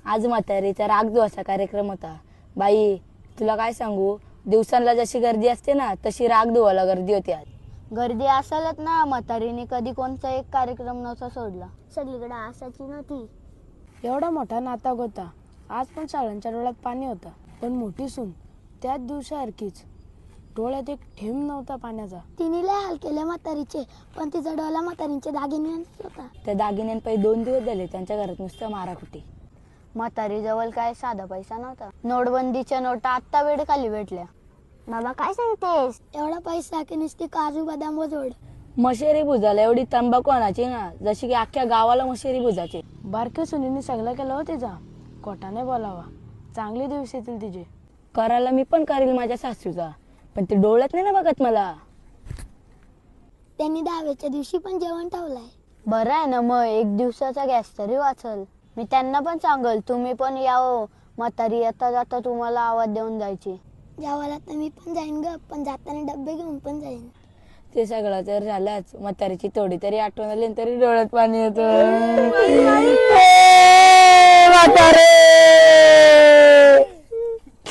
आज म्हातारीचा राग दिवसा कार्यक्रम होता। बाई तुला काय सांगू, दिवसांना जशी गर्दी असते ना तशी राग दिवाला गर्दी होती आज। गर्दी असेलच ना, म्हातारीने कधी कोणता एक कार्यक्रम नव्हता सोडला। सगळीकडे असाची नव्हती। एवढा मोठा नाटक होता, आज पण सगळ्यांच्या डोळ्यात पाणी होतं। पण मोठी सून त्याच दिवसासारखीच, डोळ्यात एक थेंब नव्हता पाण्याचा। तिने लय हाल केले म्हातारीचे, पण तिचा डोळा म्हातारींचे दागिने होता। त्या दागिन्यांपैकी 2 दिवस झाले त्यांच्या घरात नुसतं माराकुटी। म्हातारी जवळ काय साधा पैसा नव्हता। नोटबंदीच्या नोटा आत्ता वेळ खाली भेटल्या। बाबा काय सांगतेस, एवढा पैसा की नुसती काजू बदाम व जोड। मशेरी भुजाला एवढी तंबाखू आणायची ना, जशी की अख्ख्या गावाला मशेरी भुजाची। बारक्या सुनीने सगळं केलं हो तिचा, कोटाने बोलावा, चांगले दिवस येतील तिचे। करायला मी पण करील माझ्या सासूचा, पण ते डोळ्यात नाही ना बघत मला। त्यांनी 10व्याच्या दिवशी पण जेवण ठेवलंय। बरं आहे ना, मग 1 दिवसाचा गॅस तरी वाचल। मी त्यांना पण सांगल, तुम्ही पण यावं। म्हातारी येता जाता तुम्हाला आवाज देऊन जायची। जेवायला तर मी पण जाईन ग, पण जाताना डब्बे घेऊन पण जाईन। ते सगळं तर झालंच, म्हातारीची थोडी तरी आठवण आली तरी डोळ्यात पाणी येतं। म्हातारे